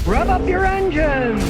Rev up your engines!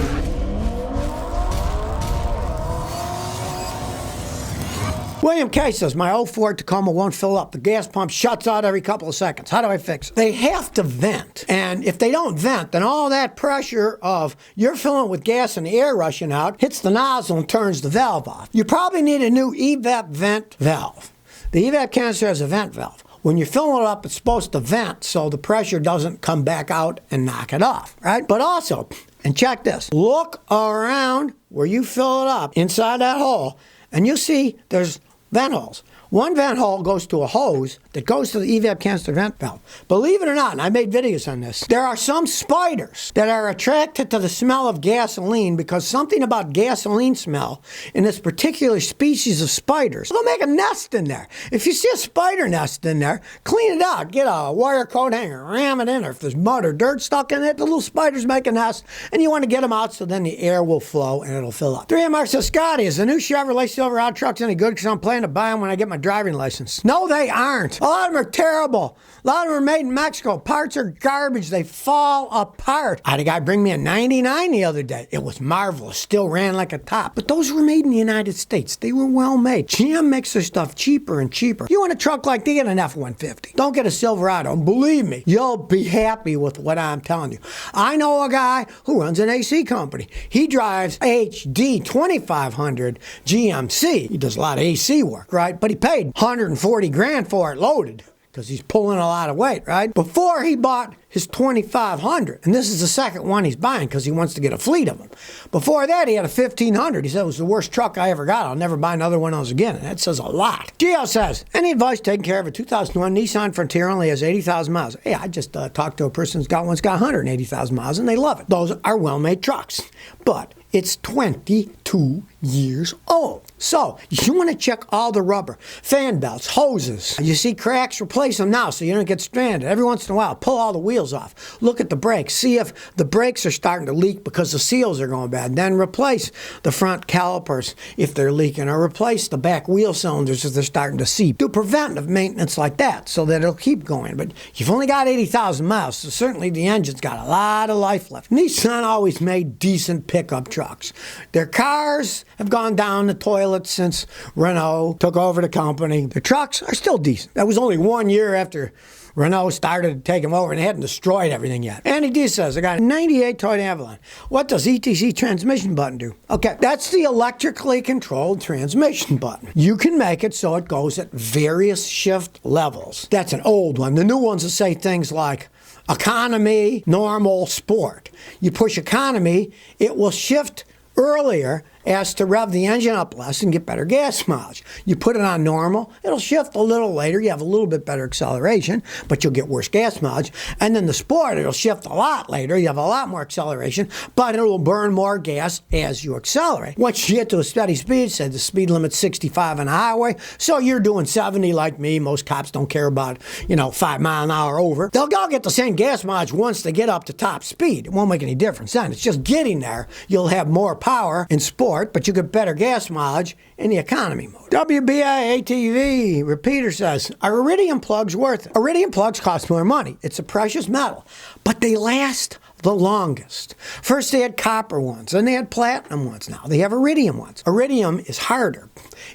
William K. says, my old Ford Tacoma won't fill up. The gas pump shuts out every couple of seconds. How do I fix it? They have to vent. And if they don't vent, then all that pressure of you're filling with gas and the air rushing out hits the nozzle and turns the valve off. You probably need a new EVAP vent valve. The EVAP canister has a vent valve. When you're filling it up, it's supposed to vent so the pressure doesn't come back out and knock it off, right? But also, and check this, look around where you fill it up inside that hole, and you see there's vent holes. One vent hole goes to a hose that goes to the EVAP canister vent valve. Believe it or not, and I made videos on this, there are some spiders that are attracted to the smell of gasoline because something about gasoline smell in this particular species of spiders, they'll make a nest in there. If you see a spider nest in there, clean it out. Get a wire coat hanger, ram it in there. If there's mud or dirt stuck in it, the little spiders make a nest, and you want to get them out so then the air will flow and it'll fill up. 3MR says, Scotty, is the new Chevrolet Silverado trucks any good because I'm planning to buy them when I get my driving license? No, they aren't. A lot of them are terrible. A lot of them are made in Mexico. Parts are garbage. They fall apart. I had a guy bring me a 99 the other day. It was marvelous. Still ran like a top. But those were made in the United States. They were well made. GM makes their stuff cheaper and cheaper. You want a truck like that, get an F-150. Don't get a Silverado. And believe me, you'll be happy with what I'm telling you. I know a guy who runs an AC company. He drives HD 2500 GMC. He does a lot of AC work, right? But he paid 140 grand for it loaded because he's pulling a lot of weight, right? Before he bought his 2500, and this is the second one he's buying because he wants to get a fleet of them. Before that, he had a 1500. He said it was the worst truck I ever got. I'll never buy another one of those again, and that says a lot. Gio says, any advice taking care of a 2001 Nissan Frontier only has 80,000 miles? Hey, I just talked to a person who's got one's got 180,000 miles, and they love it. Those are well-made trucks, but it's 22 years old. So you want to check all the rubber, fan belts, hoses. You see cracks, replace them now so you don't get stranded. Every once in a while, pull all the wheels off. Look at the brakes. See if the brakes are starting to leak because the seals are going bad. Then replace the front calipers if they're leaking, or replace the back wheel cylinders if they're starting to seep. Do preventive maintenance like that so that it'll keep going. But you've only got 80,000 miles, so certainly the engine's got a lot of life left. Nissan always made decent pickup trucks. Their cars have gone down the toilet since Renault took over the company. The trucks are still decent. That was only 1 year after Renault started to take them over, and they hadn't destroyed everything yet. Andy D says, I got a 98 Toyota Avalon. What does ETC transmission button do? Okay, that's the electrically controlled transmission button. You can make it so it goes at various shift levels. That's an old one. The new ones will say things like economy, normal, sport. You push economy, it will shift earlier as to rev the engine up less and get better gas mileage. You put it on normal, it'll shift a little later. You have a little bit better acceleration, but you'll get worse gas mileage. And then the sport, it'll shift a lot later. You have a lot more acceleration, but it will burn more gas as you accelerate. Once you get to a steady speed, say the speed limit's 65 on the highway, so you're doing 70 like me. Most cops don't care about, 5 mile an hour over. They'll all get the same gas mileage once they get up to top speed. It won't make any difference then. It's just getting there. You'll have more power in sport, but you get better gas mileage in the economy mode. WBI ATV repeater says, are Iridium plugs worth it? Iridium plugs cost more money. It's a precious metal, but they last the longest. First they had copper ones, then they had platinum ones. Now they have iridium ones. Iridium is harder.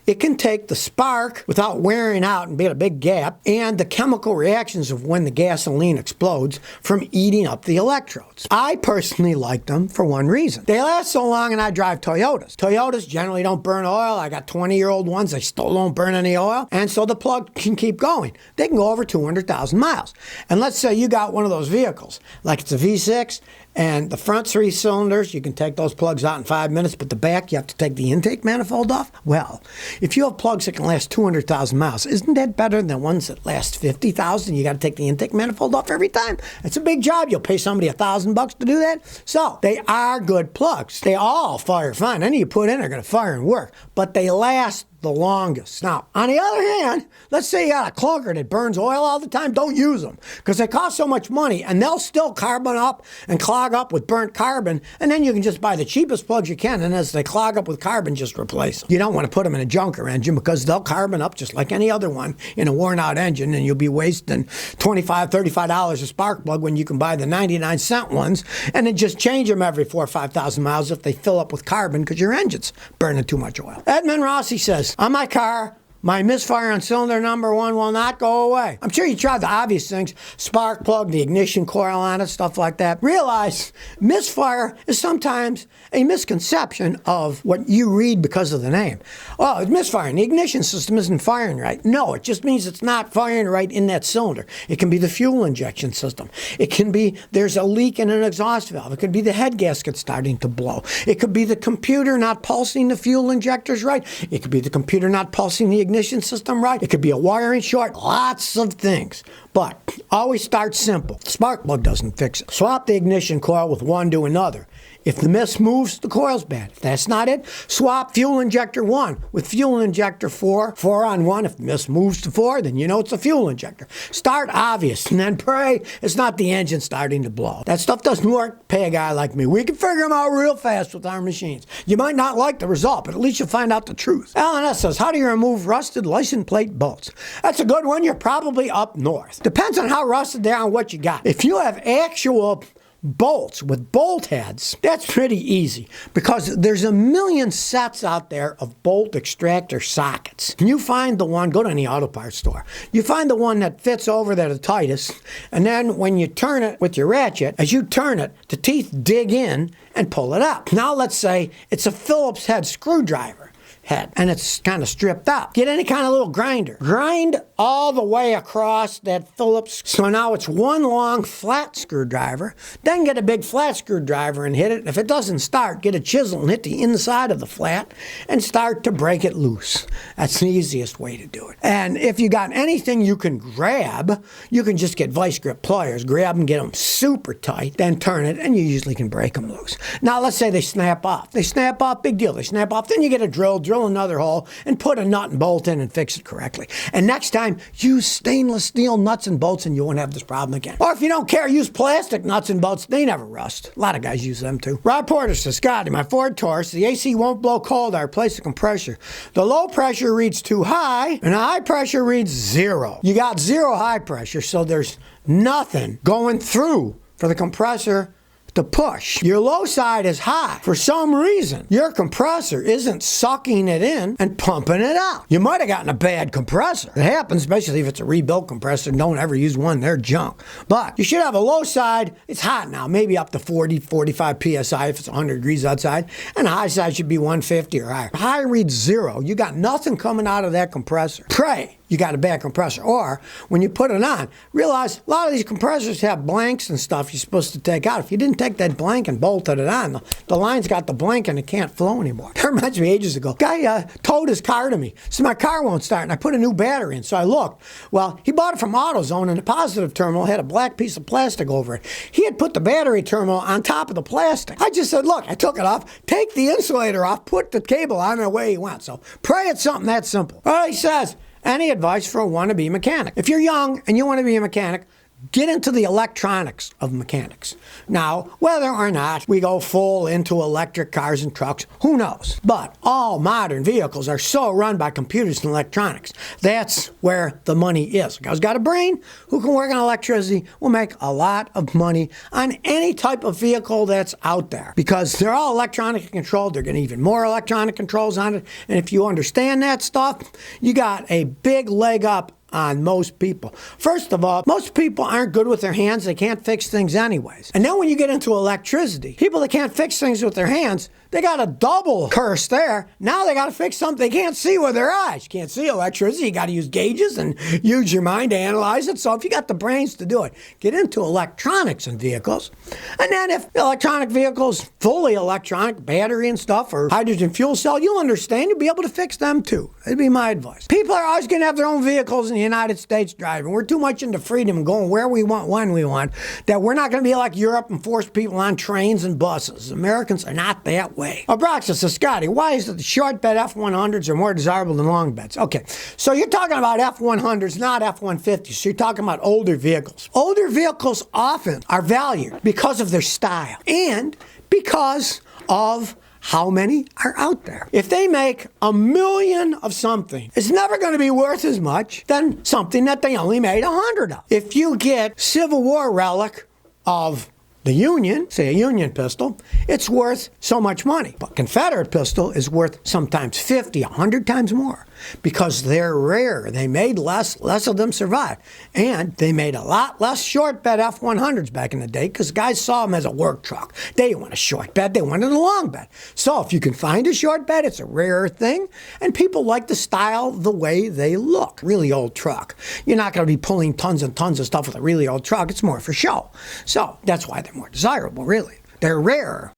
It can take the spark without wearing out and be a big gap, and the chemical reactions of when the gasoline explodes from eating up the electrodes. I personally like them for one reason. They last so long, and I drive Toyotas. Toyotas generally don't burn oil. I got 20-year-old ones. They still don't burn any oil, and so the plug can keep going. They can go over 200,000 miles. And let's say you got one of those vehicles, like it's a V6, and the front 3 cylinders, you can take those plugs out in 5 minutes, but the back, you have to take the intake manifold off. Well, if you have plugs that can last 200,000 miles, isn't that better than ones that last 50,000? You got to take the intake manifold off every time. It's a big job. You'll pay somebody $1,000 to do that. So they are good plugs. They all fire fine. Any you put in are going to fire and work, but they last the longest. Now, on the other hand, let's say you got a clunker that burns oil all the time. Don't use them because they cost so much money and they'll still carbon up and clog up with burnt carbon. And then you can just buy the cheapest plugs you can. And as they clog up with carbon, just replace them. You don't want to put them in a junker engine because they'll carbon up just like any other one in a worn out engine. And you'll be wasting $25, $35 a spark plug when you can buy the 99-cent ones and then just change them every 4,000 or 5,000 miles if they fill up with carbon because your engine's burning too much oil. Edmund Rossi says, on my car, my misfire on cylinder number 1 will not go away. I'm sure you tried the obvious things, spark plug, the ignition coil on it, stuff like that. Realize misfire is sometimes a misconception of what you read because of the name. Oh, it's misfiring. The ignition system isn't firing right. No, it just means it's not firing right in that cylinder. It can be the fuel injection system. It can be there's a leak in an exhaust valve. It could be the head gasket starting to blow. It could be the computer not pulsing the fuel injectors right. It could be the computer not pulsing the ignition system right. It could be a wiring short. Lots of things. But always start simple. The spark plug doesn't fix it. Swap the ignition coil with one to another. If the mist moves, the coil's bad. If that's not it, swap fuel injector 1 with fuel injector 4, 4 on 1. If the mist moves to 4, then you know it's a fuel injector. Start obvious and then pray it's not the engine starting to blow. That stuff doesn't work. Pay a guy like me. We can figure them out real fast with our machines. You might not like the result, but at least you'll find out the truth. Alan S. says, how do you remove rusted license plate bolts? That's a good one. You're probably up north. Depends on how rusted they are and what you got. If you have actual bolts with bolt heads, that's pretty easy because there's a million sets out there of bolt extractor sockets. And you find the one, go to any auto parts store, you find the one that fits over there the tightest, and then when you turn it with your ratchet, as you turn it, the teeth dig in and pull it up. Now let's say it's a Phillips head screwdriver head and it's kind of stripped up. Get any kind of little grinder. Grind all the way across that Phillips. So now it's one long flat screwdriver. Then get a big flat screwdriver and hit it. If it doesn't start, get a chisel and hit the inside of the flat and start to break it loose. That's the easiest way to do it. And if you got anything you can grab, you can just get vice grip pliers, grab them, get them super tight, then turn it, and you usually can break them loose. Now let's say they snap off. They snap off, big deal. They snap off. Then you get a drill another hole and put a nut and bolt in and fix it correctly. And next time, use stainless steel nuts and bolts and you won't have this problem again. Or if you don't care, use plastic nuts and bolts. They never rust. A lot of guys use them too. Rob Porter says, Scotty, my Ford Taurus, the AC won't blow cold. I replace the compressor. The low pressure reads too high and the high pressure reads 0. You got 0 high pressure, so there's nothing going through for the compressor to push. Your low side is high. For some reason, your compressor isn't sucking it in and pumping it out. You might have gotten a bad compressor. It happens, especially if it's a rebuilt compressor. Don't ever use one. They're junk. But you should have a low side. It's hot now, maybe up to 40, 45 PSI if it's 100 degrees outside. And the high side should be 150 or higher. High reads 0. You got nothing coming out of that compressor. Pray you got a bad compressor. Or when you put it on, realize a lot of these compressors have blanks and stuff you're supposed to take out. If you didn't take that blank and bolted it on, the line's got the blank and it can't flow anymore. That reminds me ages ago. Guy towed his car to me. So my car won't start and I put a new battery in. So I looked. Well, he bought it from AutoZone and the positive terminal had a black piece of plastic over it. He had put the battery terminal on top of the plastic. I just said, look, I took it off, take the insulator off, put the cable on and away he went. So pray it's something that simple. Well, he says, any advice for a wannabe mechanic? If you're young and you want to be a mechanic, get into the electronics of mechanics. Now, whether or not we go full into electric cars and trucks, who knows? But all modern vehicles are so run by computers and electronics. That's where the money is. A guy's got a brain who can work on electricity will make a lot of money on any type of vehicle that's out there because they're all electronically controlled. They're getting even more electronic controls on it. And if you understand that stuff, you got a big leg up on most people. First of all, most people aren't good with their hands. They can't fix things anyways. And then when you get into electricity, people that can't fix things with their hands, they got a double curse there. Now they got to fix something they can't see with their eyes. You can't see electricity. You got to use gauges and use your mind to analyze it. So if you got the brains to do it, get into electronics in vehicles. And then if electronic vehicles, fully electronic, battery and stuff, or hydrogen fuel cell, you'll understand. You'll be able to fix them too. That'd be my advice. People are always going to have their own vehicles in the United States driving. We're too much into freedom and going where we want, when we want, that we're not going to be like Europe and force people on trains and buses. Americans are not that way. way. Abraxa says, Scotty, why is it the short bed F100s are more desirable than long beds? Okay, so you're talking about F100s, not F150s. So you're talking about older vehicles. Older vehicles often are valued because of their style and because of how many are out there. If they make 1 million of something, it's never going to be worth as much than something that they only made 100 of. If you get Civil War relic of the Union, say a Union pistol, it's worth so much money. But Confederate pistol is worth sometimes 50, 100 times more because they're rare. They made less of them survive. And they made a lot less short bed F100s back in the day because guys saw them as a work truck. They didn't want a short bed, they wanted a long bed. So if you can find a short bed, it's a rare thing. And people like the style, the way they look. Really old truck. You're not going to be pulling tons and tons of stuff with a really old truck. It's more for show. So that's why they're more desirable, really. They're rare.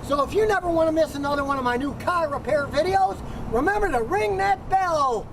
So if you never want to miss another one of my new car repair videos, remember to ring that bell.